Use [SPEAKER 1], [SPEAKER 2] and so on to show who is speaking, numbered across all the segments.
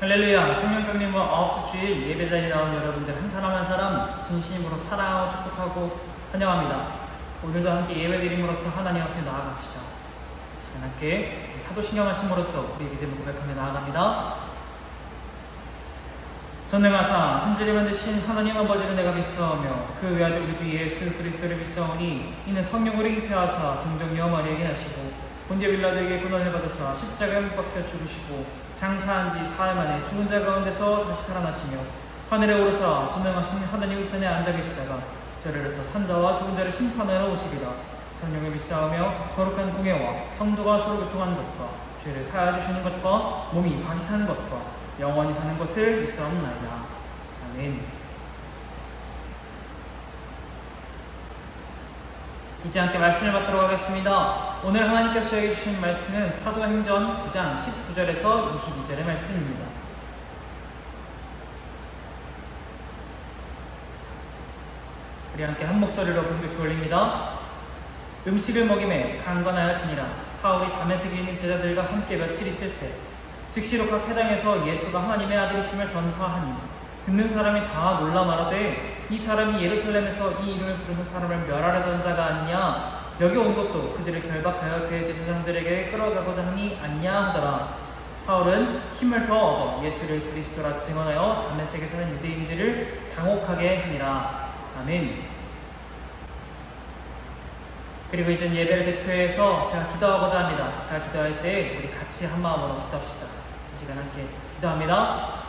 [SPEAKER 1] 할렐루야. 성령강림과 아홉째 주일 예배 자리에 나온 여러분들 한 사람 한 사람 진심으로 사랑하고 축복하고 환영합니다. 오늘도 함께 예배드림으로써 하나님 앞에 나아갑시다. 시간 함께 사도신경 하심으로써 우리 믿음을 고백하며 나아갑니다. 전능하사 천지를 만드신 하나님 아버지를 내가 믿사오며 그 외아들 우리 주 예수 그리스도를 믿사오니 이는 성령으로 잉태하사 동정녀 마리아에게 나시고 본디오 빌라도에게 고난을 받으사 십자가에 못 박혀 죽으시고 장사한 지 사흘 만에 죽은 자 가운데서 다시 살아나시며 하늘에 오르사 전능하신 하나님 우편에 앉아 계시다가 저리로서 산자와 죽은 자를 심판하러 오시리라. 성령을 믿사오며 거룩한 공예와 성도가 서로 교통하는 것과 죄를 사하여 주시는 것과 몸이 다시 사는 것과 영원히 사는 것을 믿사옵나이다. 아멘. 이제 함께 말씀을 받도록 하겠습니다. 오늘 하나님께서 저에게 주신 말씀은 사도행전 9장 19절에서 22절의 말씀입니다. 우리 함께 한 목소리로 공격해 올립니다. 음식을 먹임에 강건하여 지니라. 사울이 다메섹에 있는 제자들과 함께 며칠 있을세 즉시로 각 회당에서 예수가 하나님의 아들이심을 전파하니 듣는 사람이 다 놀라 말하되 이 사람이 예루살렘에서 이 이름을 부르는 사람을 멸하려던 자가 아니냐. 여기 온 것도 그들을 결박하여 대제사장들에게 끌어가고자 하니 아니냐 하더라. 사울은 힘을 더 얻어 예수를 그리스도라 증언하여 다메섹에 사는 유대인들을 당혹하게 하니라. 아멘. 그리고 이제 예배를 대표해서 제가 기도하고자 합니다. 제가 기도할 때 우리 같이 한 마음으로 기도합시다. 이 시간 함께 기도합니다.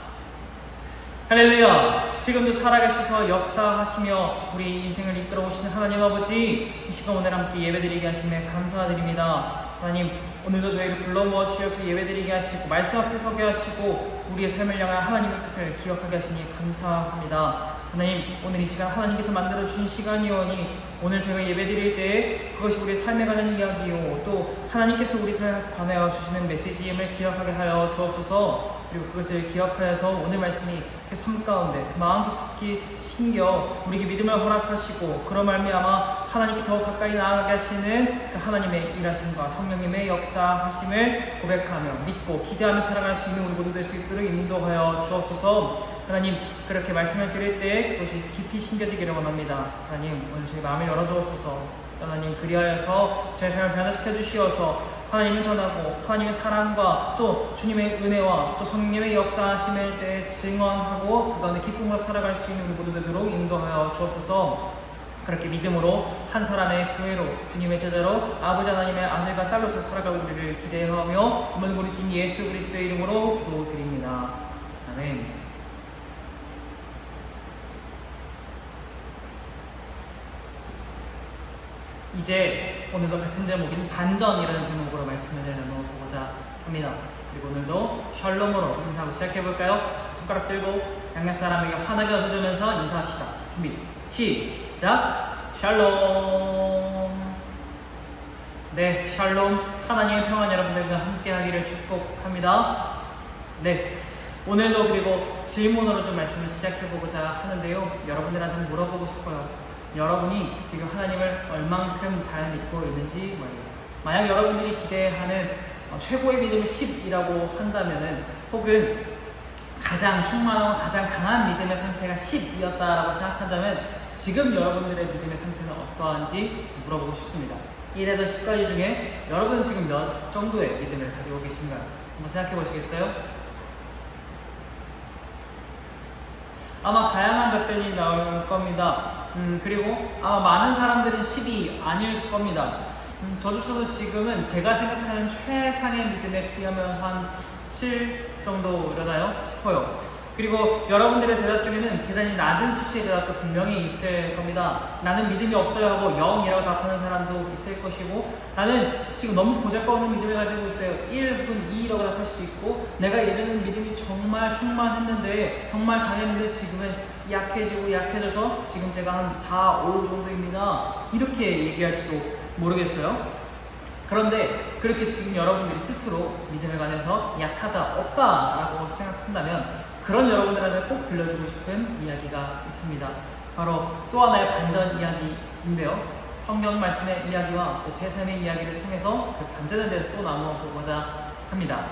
[SPEAKER 1] 할렐루야. 지금도 살아계셔서 역사하시며 우리 인생을 이끌어 오시는 하나님 아버지, 이 시간 오늘 함께 예배드리게 하심에 감사드립니다. 하나님, 오늘도 저희를 불러 모아 주셔서 예배드리게 하시고 말씀 앞에 서게 하시고 우리의 삶을 향한 하나님의 뜻을 기억하게 하시니 감사합니다. 하나님, 오늘 이 시간 하나님께서 만들어주신 시간이오니 오늘 저희가 예배드릴 때 그것이 우리 삶에 관한 이야기요 또 하나님께서 우리 삶에 관하여 주시는 메시지임을 기억하게 하여 주옵소서. 그리고 그것을 기억하여서 오늘 말씀이 그 삶 가운데 그 마음 깊이 심겨 우리에게 믿음을 허락하시고 그런 말미암아 하나님께 더욱 가까이 나아가게 하시는 그 하나님의 일하심과 성령님의 역사하심을 고백하며 믿고 기대하며 살아갈 수 있는 우리 모두 될 수 있도록 인도하여 주옵소서. 하나님, 그렇게 말씀을 드릴 때 그것이 깊이 심겨지기를 원합니다. 하나님, 오늘 저희 마음을 열어주옵소서. 하나님, 그리하여서 저희 삶을 변화시켜 주시어서 하나님을 전하고 하나님의 사랑과 또 주님의 은혜와 또 성령님의 역사하심을 때 증언하고 그 가운데 기쁨으로 살아갈 수 있는 우리 모두 되도록 인도하여 주옵소서. 그렇게 믿음으로 한 사람의 교회로 주님의 제자로 아버지 하나님의 아들과 딸로서 살아갈 우리를 기대하며 오늘 우리 주님 예수 그리스도의 이름으로 기도드립니다. 아멘. 이제 오늘도 같은 제목인 반전이라는 제목으로 말씀을 나눠보고자 합니다. 그리고 오늘도 샬롬으로 인사하고 시작해볼까요? 손가락 들고 양옆 사람에게 환하게 웃어주면서 인사합시다. 준비 시작. 샬롬. 네, 샬롬. 하나님의 평안 여러분들과 함께하기를 축복합니다. 네, 오늘도 그리고 질문으로 좀 말씀을 시작해보고자 하는데요. 여러분들한테 물어보고 싶어요. 여러분이 지금 하나님을 얼만큼 잘 믿고 있는지 말이에요. 만약 여러분들이 기대하는 최고의 믿음을 10이라고 한다면은 혹은 가장 충만하고 가장 강한 믿음의 상태가 10이었다라고 생각한다면 지금 여러분들의 믿음의 상태는 어떠한지 물어보고 싶습니다. 1에서 10까지 중에 여러분은 지금 몇 정도의 믿음을 가지고 계신가요? 한번 생각해 보시겠어요? 아마 다양한 답변이 나올 겁니다. 그리고 아마 많은 사람들은 10이 아닐 겁니다. 저조차도 지금은 제가 생각하는 최상의 믿음에 비하면 한 7 정도려나요 싶어요. 그리고 여러분들의 대답 중에는 대단히 낮은 수치의 대답도 분명히 있을 겁니다. 나는 믿음이 없어요 하고 0이라고 답하는 사람도 있을 것이고, 나는 지금 너무 보잘것없는 믿음을 가지고 있어요 1 혹은 2라고 답할 수도 있고, 내가 예전에는 믿음이 정말 충만했는데 정말 강했는데 지금은 약해져서 지금 제가 한 4, 5 정도입니다 이렇게 얘기할지도 모르겠어요. 그런데 그렇게 지금 여러분들이 스스로 믿음에 관해서 약하다, 없다라고 생각한다면 그런 여러분들한테 꼭 들려주고 싶은 이야기가 있습니다. 바로 또 하나의 반전 이야기인데요. 성경 말씀의 이야기와 또 제 삶의 이야기를 통해서 그 반전에 대해서 또 나누어 보고자 합니다.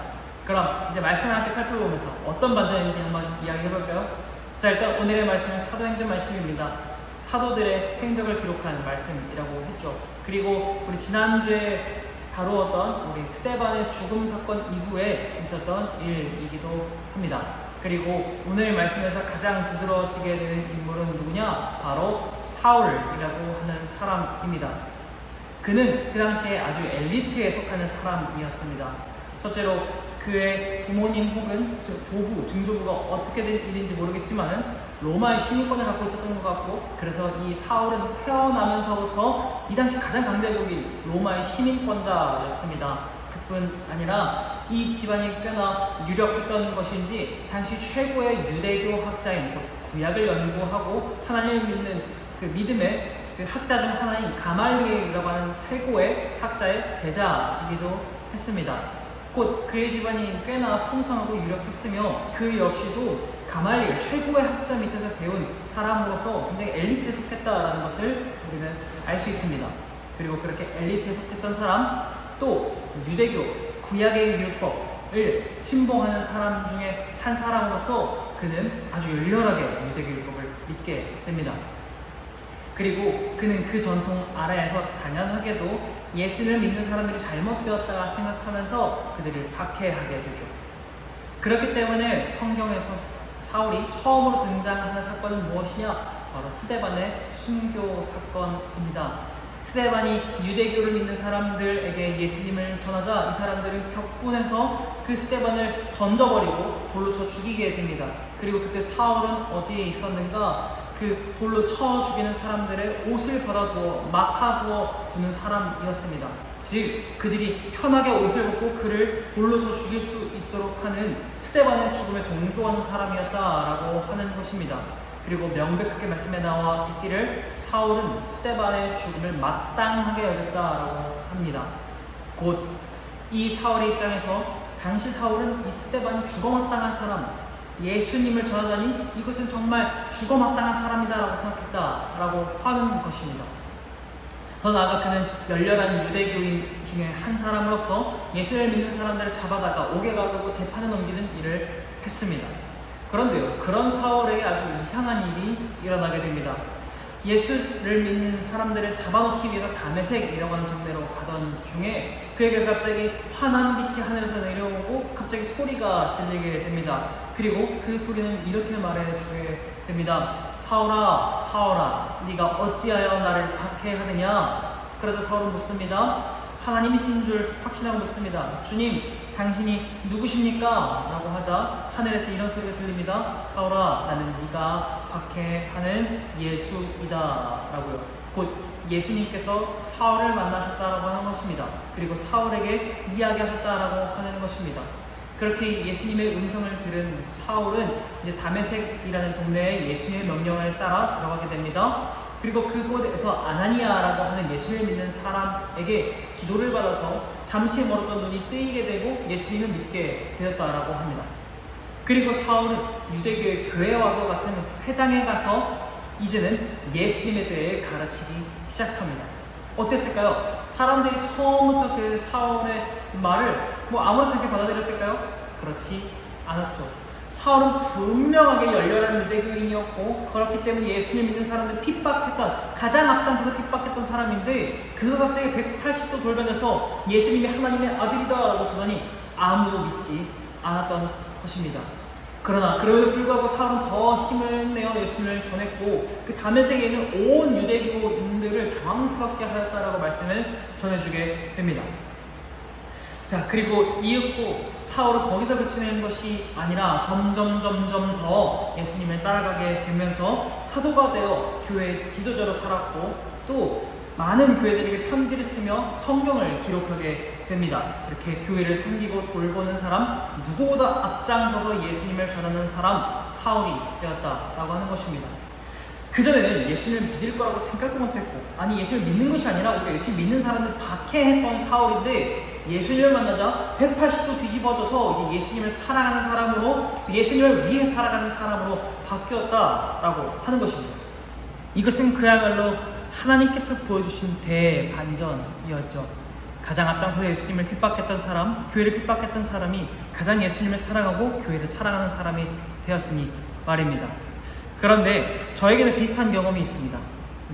[SPEAKER 1] 그럼 이제 말씀을 함께 살펴보면서 어떤 반전인지 한번 이야기해볼까요? 자, 일단 오늘의 말씀은 사도행전 말씀입니다. 사도들의 행적을 기록한 말씀이라고 했죠. 그리고 우리 지난주에 다루었던 우리 스데반의 죽음 사건 이후에 있었던 일이기도 합니다. 그리고 오늘 말씀에서 가장 두드러지게 되는 인물은 누구냐? 바로 사울이라고 하는 사람입니다. 그는 그 당시에 아주 엘리트에 속하는 사람이었습니다. 첫째로 그의 부모님 혹은 조부, 증조부가 어떻게 된 일인지 모르겠지만 로마의 시민권을 갖고 있었던 것 같고, 그래서 이 사울은 태어나면서부터 이 당시 가장 강대국인 로마의 시민권자였습니다. 그뿐 아니라 이 집안이 꽤나 유력했던 것인지 당시 최고의 유대교 학자인 구약을 연구하고 하나님을 믿는 그 믿음의 그 학자 중 하나인 가말리엘이라고 하는 최고의 학자의 제자이기도 했습니다. 곧 그의 집안이 꽤나 풍성하고 유력했으며 그 역시도 가말리엘 최고의 학자 밑에서 배운 사람으로서 굉장히 엘리트에 속했다라는 것을 우리는 알 수 있습니다. 그리고 그렇게 엘리트에 속했던 사람, 또 유대교 구약의 율법을 신봉하는 사람 중에 한 사람으로서 그는 아주 열렬하게 유대교 율법을 믿게 됩니다. 그리고 그는 그 전통 아래에서 당연하게도 예수를 믿는 사람들이 잘못되었다 생각하면서 그들을 박해하게 되죠. 그렇기 때문에 성경에서 사울이 처음으로 등장하는 사건은 무엇이냐? 바로 스데반의 순교 사건입니다. 스데반이 유대교를 믿는 사람들에게 예수님을 전하자 이 사람들은 격분해서 그 스데반을 던져버리고 돌로 쳐 죽이게 됩니다. 그리고 그때 사울은 어디에 있었는가? 그 돌로 쳐 죽이는 사람들의 옷을 받아주어 맡아주어 주는 사람이었습니다. 즉 그들이 편하게 옷을 벗고 그를 돌로 쳐 죽일 수 있도록 하는 스데반의 죽음에 동조하는 사람이었다라고 하는 것입니다. 그리고 명백하게 말씀에 나와 있기를 사울은 스데반의 죽음을 마땅하게 여겼다라고 합니다. 곧 이 사울의 입장에서 당시 사울은 이 스데반이 죽어마땅한 사람, 예수님을 전하다니 이것은 정말 죽어마땅한 사람이다라고 생각했다라고 하는 것입니다. 더 나아가 그는 열렬한 유대교인 중에 한 사람으로서 예수를 믿는 사람들을 잡아다가 옥에 가두고 재판에 넘기는 일을 했습니다. 그런데요, 그런 사울에게 아주 이상한 일이 일어나게 됩니다. 예수를 믿는 사람들을 잡아놓기 위해서 다메섹이라고 하는 동네로 가던 중에 그에게 갑자기 환한 빛이 하늘에서 내려오고 갑자기 소리가 들리게 됩니다. 그리고 그 소리는 이렇게 말해주게 됩니다. 사울아, 사울아, 네가 어찌하여 나를 박해하느냐? 그러자 사울은 묻습니다. 하나님이신 줄 확신하고 묻습니다. 주님, 당신이 누구십니까? 라고 하자 하늘에서 이런 소리가 들립니다. 사울아, 나는 네가 박해하는 예수이다 라고요. 곧 예수님께서 사울을 만나셨다라고 하는 것입니다. 그리고 사울에게 이야기하셨다라고 하는 것입니다. 그렇게 예수님의 음성을 들은 사울은 이제 다메섹이라는 동네에 예수님의 명령을 따라 들어가게 됩니다. 그리고 그곳에서 아나니아라고 하는 예수를 믿는 사람에게 기도를 받아서 잠시 멀었던 눈이 뜨이게 되고 예수님을 믿게 되었다라고 합니다. 그리고 사울은 유대교의 교회와도 같은 회당에 가서 이제는 예수님에 대해 가르치기 시작합니다. 어땠을까요? 사람들이 처음부터 그 사울의 말을 아무렇지 않게 받아들였을까요? 그렇지 않았죠. 사울은 분명하게 열렬한 유대교인이었고 그렇기 때문에 예수님 믿는 사람들 핍박했던, 가장 앞장서서 핍박했던 사람인데 그가 갑자기 180도 돌변해서 예수님이 하나님의 아들이다 라고 전하니 아무도 믿지 않았던 것입니다. 그러나 그럼에도 불구하고 사울은 더 힘을 내어 예수님을 전했고 그 다메섹에 있는 온 유대교인들을 당황스럽게 하였다라고 말씀을 전해주게 됩니다. 자, 그리고 이윽고 사울은 거기서 그치는 것이 아니라 점점 더 예수님을 따라가게 되면서 사도가 되어 교회의 지도자로 살았고 또 많은 교회들에게 편지를 쓰며 성경을 기록하게 됩니다. 이렇게 교회를 섬기고 돌보는 사람, 누구보다 앞장서서 예수님을 전하는 사람 사울이 되었다라고 하는 것입니다. 그전에는 예수님을 믿을 거라고 생각도 못했고, 아니 예수님을 믿는 것이 아니라 우리가 예수님 믿는 사람을 박해했던 사울인데 예수님을 만나자 180도 뒤집어져서 이제 예수님을 사랑하는 사람으로, 예수님을 위해 살아가는 사람으로 바뀌었다라고 하는 것입니다. 이것은 그야말로 하나님께서 보여주신 대반전이었죠. 가장 앞장서서 예수님을 핍박했던 사람, 교회를 핍박했던 사람이 가장 예수님을 사랑하고 교회를 사랑하는 사람이 되었으니 말입니다. 그런데 저에게는 비슷한 경험이 있습니다.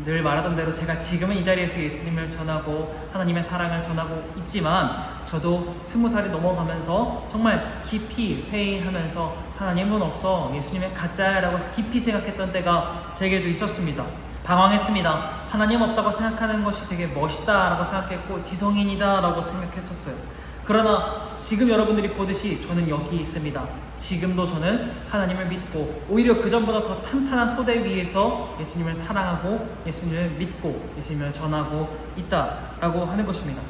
[SPEAKER 1] 늘 말하던 대로 제가 지금은 이 자리에서 예수님을 전하고 하나님의 사랑을 전하고 있지만 저도 20살이 넘어가면서 정말 깊이 회의하면서 하나님은 없어, 예수님은 가짜야라고 해서 깊이 생각했던 때가 제게도 있었습니다. 방황했습니다. 하나님 없다고 생각하는 것이 되게 멋있다라고 생각했고 지성인이다라고 생각했었어요. 그러나 지금 여러분들이 보듯이 저는 여기 있습니다. 지금도 저는 하나님을 믿고 오히려 그 전보다 더 탄탄한 토대 위에서 예수님을 사랑하고 예수님을 믿고 예수님을 전하고 있다라고 하는 것입니다.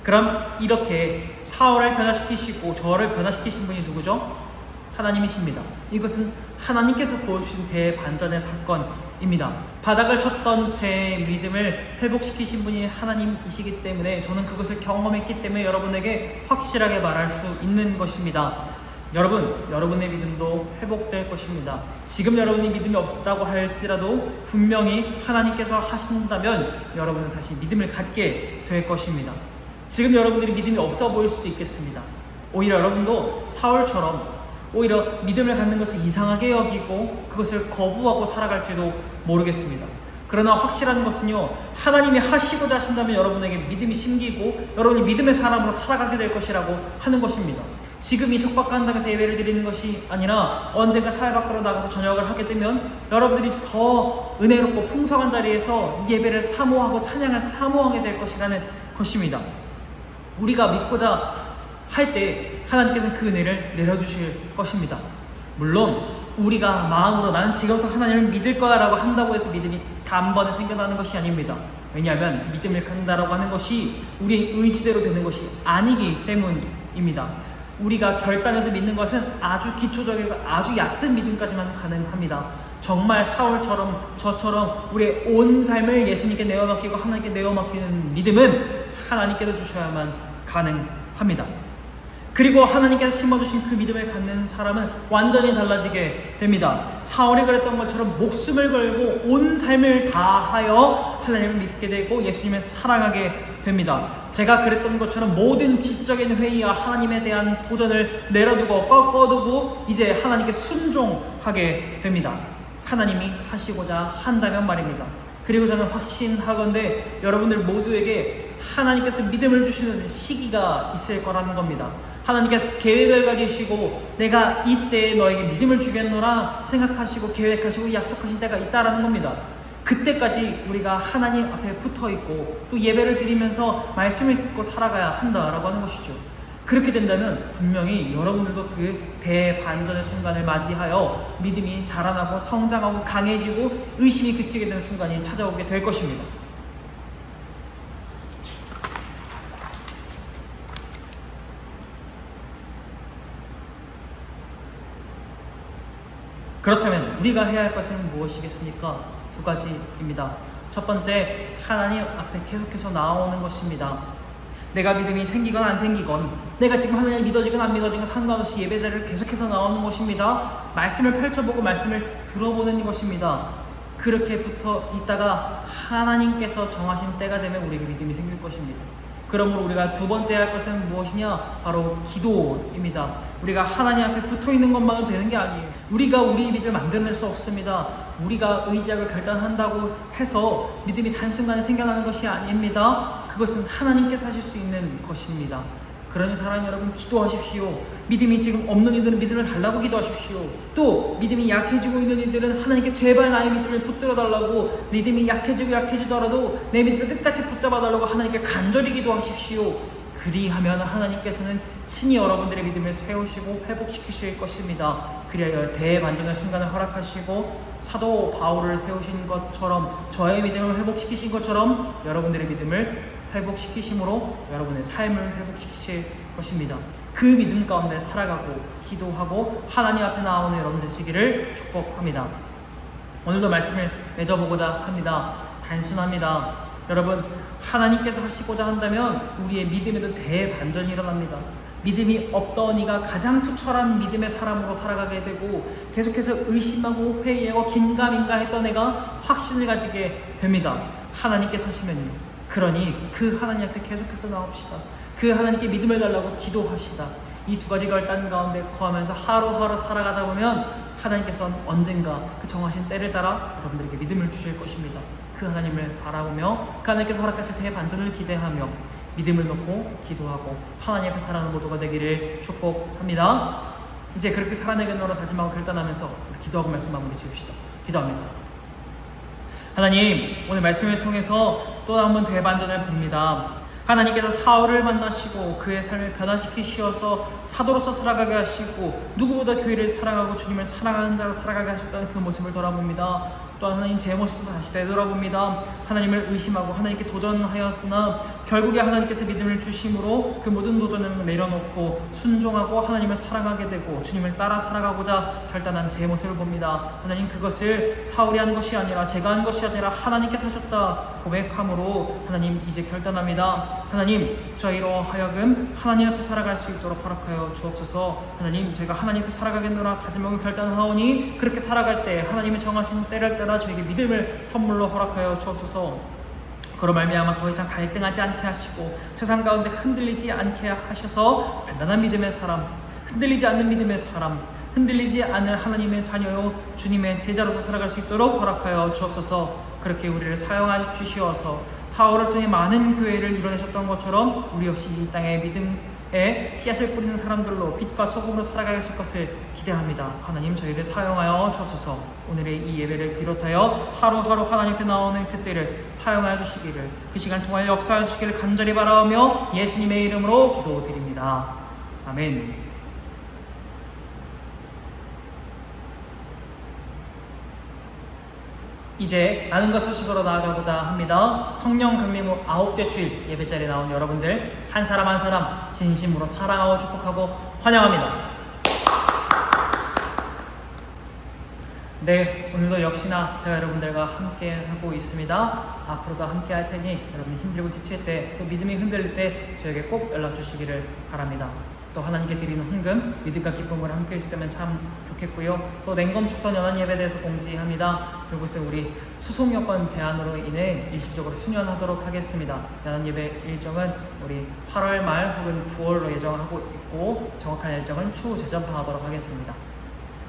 [SPEAKER 1] 그럼 이렇게 사울을 변화시키시고 저를 변화시키신 분이 누구죠? 하나님이십니다. 이것은 하나님께서 보여주신 대반전의 사건입니다. 바닥을 쳤던 제 믿음을 회복시키신 분이 하나님이시기 때문에 저는 그것을 경험했기 때문에 여러분에게 확실하게 말할 수 있는 것입니다. 여러분의 믿음도 회복될 것입니다. 지금 여러분이 믿음이 없다고 할지라도 분명히 하나님께서 하신다면 여러분은 다시 믿음을 갖게 될 것입니다. 지금 여러분들이 믿음이 없어 보일 수도 있겠습니다. 오히려 여러분도 사울처럼 오히려 믿음을 갖는 것을 이상하게 여기고 그것을 거부하고 살아갈지도 모르겠습니다. 그러나 확실한 것은요, 하나님이 하시고자 하신다면 여러분에게 믿음이 심기고 여러분이 믿음의 사람으로 살아가게 될 것이라고 하는 것입니다. 지금 이 척박한 땅에서 예배를 드리는 것이 아니라 언젠가 사회 밖으로 나가서 전역을 하게 되면 여러분들이 더 은혜롭고 풍성한 자리에서 예배를 사모하고 찬양을 사모하게 될 것이라는 것입니다. 우리가 믿고자 할 때 하나님께서는 그 은혜를 내려주실 것입니다. 물론 우리가 마음으로 나는 지금부터 하나님을 믿을 거야 라고 한다고 해서 믿음이 단번에 생겨나는 것이 아닙니다. 왜냐하면 믿음을 갖는다라고 하는 것이 우리의 의지대로 되는 것이 아니기 때문입니다. 우리가 결단해서 믿는 것은 아주 기초적이고 아주 얕은 믿음까지만 가능합니다. 정말 사울처럼 저처럼 우리의 온 삶을 예수님께 내어맡기고 하나님께 내어맡기는 믿음은 하나님께서 주셔야만 가능합니다. 그리고 하나님께서 심어주신 그 믿음을 갖는 사람은 완전히 달라지게 됩니다. 사울이 그랬던 것처럼 목숨을 걸고 온 삶을 다하여 하나님을 믿게 되고 예수님을 사랑하게 됩니다. 제가 그랬던 것처럼 모든 지적인 회의와 하나님에 대한 도전을 내려두고 꺾어두고 이제 하나님께 순종하게 됩니다. 하나님이 하시고자 한다면 말입니다. 그리고 저는 확신하건대 여러분들 모두에게 하나님께서 믿음을 주시는 시기가 있을 거라는 겁니다. 하나님께서 계획을 가지시고 내가 이때 너에게 믿음을 주겠노라 생각하시고 계획하시고 약속하신 때가 있다라는 겁니다. 그때까지 우리가 하나님 앞에 붙어있고 또 예배를 드리면서 말씀을 듣고 살아가야 한다라고 하는 것이죠. 그렇게 된다면 분명히 여러분들도 그 대반전의 순간을 맞이하여 믿음이 자라나고 성장하고 강해지고 의심이 그치게 되는 순간이 찾아오게 될 것입니다. 그렇다면 우리가 해야 할 것은 무엇이겠습니까? 두 가지입니다. 첫 번째, 하나님 앞에 계속해서 나오는 것입니다. 내가 믿음이 생기건 안 생기건, 내가 지금 하나님을 믿어지건 안 믿어지건 상관없이 예배자를 계속해서 나오는 것입니다. 말씀을 펼쳐보고 말씀을 들어보는 것입니다. 그렇게 붙어 있다가 하나님께서 정하신 때가 되면 우리에게 믿음이 생길 것입니다. 그러므로 우리가 두 번째 할 것은 무엇이냐? 바로 기도입니다. 우리가 하나님 앞에 붙어있는 것만으로 되는 게 아니에요. 우리가 우리의 믿음을 만들어낼 수 없습니다. 우리가 의지하고 결단한다고 해서 믿음이 단순간에 생겨나는 것이 아닙니다. 그것은 하나님께서 하실 수 있는 것입니다. 그러니 사랑하는 여러분, 기도하십시오. 믿음이 지금 없는 이들은 믿음을 달라고 기도하십시오. 또 믿음이 약해지고 있는 이들은 하나님께 제발 나의 믿음을 붙들어 달라고, 믿음이 약해지더라도 내 믿음을 끝까지 붙잡아 달라고 하나님께 간절히 기도하십시오. 그리하면 하나님께서는 친히 여러분들의 믿음을 세우시고 회복시키실 것입니다. 그리하여 대반전의 순간을 허락하시고 사도 바울을 세우신 것처럼, 저의 믿음을 회복시키신 것처럼 여러분들의 믿음을 회복시키심으로 여러분의 삶을 회복시키실 것입니다. 그 믿음 가운데 살아가고 기도하고 하나님 앞에 나오는 여러분 되시기를 축복합니다. 오늘도 말씀을 맺어보고자 합니다. 단순합니다. 여러분, 하나님께서 하시고자 한다면 우리의 믿음에도 대반전이 일어납니다. 믿음이 없던 이가 가장 투철한 믿음의 사람으로 살아가게 되고, 계속해서 의심하고 회의하고 긴가민가 했던 애가 확신을 가지게 됩니다. 하나님께서 하시면요, 그러니 그 하나님 앞에 계속해서 나옵시다. 그 하나님께 믿음을 달라고 기도합시다. 이 두 가지 결단 가운데 거하면서 하루하루 살아가다 보면 하나님께서는 언젠가 그 정하신 때를 따라 여러분들에게 믿음을 주실 것입니다. 그 하나님을 바라보며 그 하나님께서 허락하실 대반전을 기대하며 믿음을 놓고 기도하고 하나님 앞에 살아가는 모두가 되기를 축복합니다. 이제 그렇게 살아내겠노라 다짐하고 결단하면서 기도하고 말씀 마무리 지읍시다. 기도합니다. 하나님, 오늘 말씀을 통해서 또 한 번 대반전을 봅니다. 하나님께서 사울을 만나시고 그의 삶을 변화시키시어서 사도로서 살아가게 하시고 누구보다 교회를 사랑하고 주님을 사랑하는 자로 살아가게 하셨다는 그 모습을 돌아봅니다. 또한 하나님 제 모습도 다시 되돌아봅니다. 하나님을 의심하고 하나님께 도전하였으나 결국에 하나님께서 믿음을 주심으로 그 모든 도전을 내려놓고 순종하고 하나님을 사랑하게 되고 주님을 따라 살아가고자 결단한 제 모습을 봅니다. 하나님, 그것을 사울이 한 것이 아니라 제가 한 것이 아니라 하나님께서 하셨다 고백함으로 하나님 이제 결단합니다. 하나님, 저희로 하여금 하나님 앞에 살아갈 수 있도록 허락하여 주옵소서. 하나님, 저희가 하나님 앞에 살아가겠노라 다짐하고 결단하오니 그렇게 살아갈 때 하나님이 정하신 때를 따라 저에게 믿음을 선물로 허락하여 주옵소서. 그로 말미암아 더 이상 갈등하지 않게 하시고 세상 가운데 흔들리지 않게 하셔서 단단한 믿음의 사람, 흔들리지 않는 믿음의 사람, 흔들리지 않는 하나님의 자녀요 주님의 제자로서 살아갈 수 있도록 허락하여 주옵소서. 그렇게 우리를 사용하여 주시어서 사울을 통해 많은 교회를 이뤄내셨던 것처럼 우리 역시 이 땅의 믿음에 씨앗을 뿌리는 사람들로 빛과 소금으로 살아가게 하실 것을 기대합니다. 하나님, 저희를 사용하여 주옵소서. 오늘의 이 예배를 비롯하여 하루하루 하나님 앞에 나오는 그때를 사용하여 주시기를, 그 시간 통하여 역사하여 주시기를 간절히 바라오며 예수님의 이름으로 기도드립니다. 아멘. 이제 나는과 소식으로 나아가고자 합니다. 성령 강림 후 9째 주일 예배 자리에 나온 여러분들 한 사람 한 사람 진심으로 사랑하고 축복하고 환영합니다. 네, 오늘도 역시나 제가 여러분들과 함께 하고 있습니다. 앞으로도 함께 할 테니 여러분이 힘들고 지칠 때, 또 믿음이 흔들릴 때 저에게 꼭 연락 주시기를 바랍니다. 또 하나님께 드리는 헌금, 믿음과 기쁨을 함께 있을 때면 참 좋겠고요. 또 냉검 축선 연한 예배에 대해서 공지합니다. 이곳에 우리 수송 여건 제한으로 인해 일시적으로 수년하도록 하겠습니다. 연한 예배 일정은 우리 8월 말 혹은 9월로 예정하고 있고 정확한 일정은 추후 재전파하도록 하겠습니다.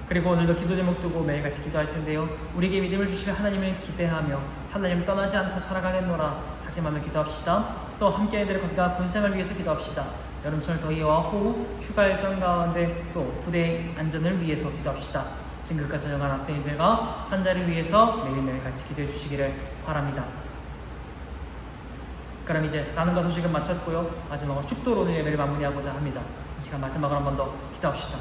[SPEAKER 1] 그리고 오늘도 기도 제목 두고 매일같이 기도할 텐데요. 우리에게 믿음을 주실 하나님을 기대하며 하나님을 떠나지 않고 살아가겠노라 다짐하며 기도합시다. 또 함께 해드릴 건강 군생을 위해서 기도합시다. 여름철 더위와 호우, 휴가 일정 가운데 또 부대 안전을 위해서 기도합시다. 진급과 전역한 학생들과 환자를 위해서 매일매일 같이 기도해 주시기를 바랍니다. 그럼 이제 나눔과 소식은 마쳤고요. 마지막으로 축도로 오늘 예배를 마무리하고자 합니다. 이 시간 마지막으로 한 번 더 기도합시다.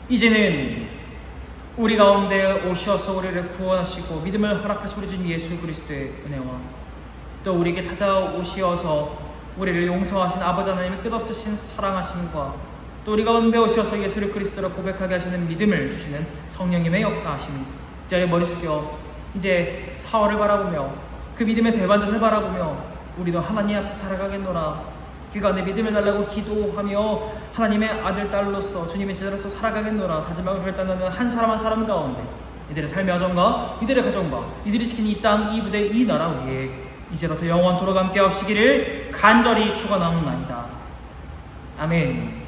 [SPEAKER 1] 이제는 우리 가운데 오셔서 우리를 구원하시고 믿음을 허락하신 우리 주님 예수 그리스도의 은혜와 또 우리에게 찾아오시어서 우리를 용서하신 아버지 하나님의 끝없으신 사랑하심과 또 우리 가운데 오셔서 예수를 그리스도로 고백하게 하시는 믿음을 주시는 성령님의 역사하심이 이 자리에 머리 숙여 이제 사울을 바라보며 그 믿음의 대반전을 바라보며 우리도 하나님 앞에 살아가겠노라, 그 가운데 믿음을 달라고 기도하며 하나님의 아들 딸로서 주님의 제자로서 살아가겠노라 다짐하고 결단하는 한 사람 한 사람 가운데 이들의 삶의 여정과 이들의 가정과 이들이 지킨 이 땅, 이 부대, 이 나라 위에 이제부터 영원토록 함께 하시기를 간절히 축원하옵나이다. 아멘.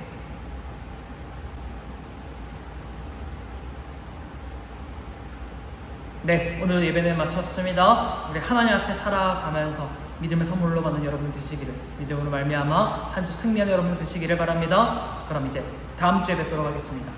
[SPEAKER 1] 네, 오늘 예배는 마쳤습니다. 우리 하나님 앞에 살아가면서 믿음을 선물로 받는 여러분 되시기를, 믿음으로 말미암아 한 주 승리하는 여러분 되시기를 바랍니다. 그럼 이제 다음 주에 뵙도록 하겠습니다.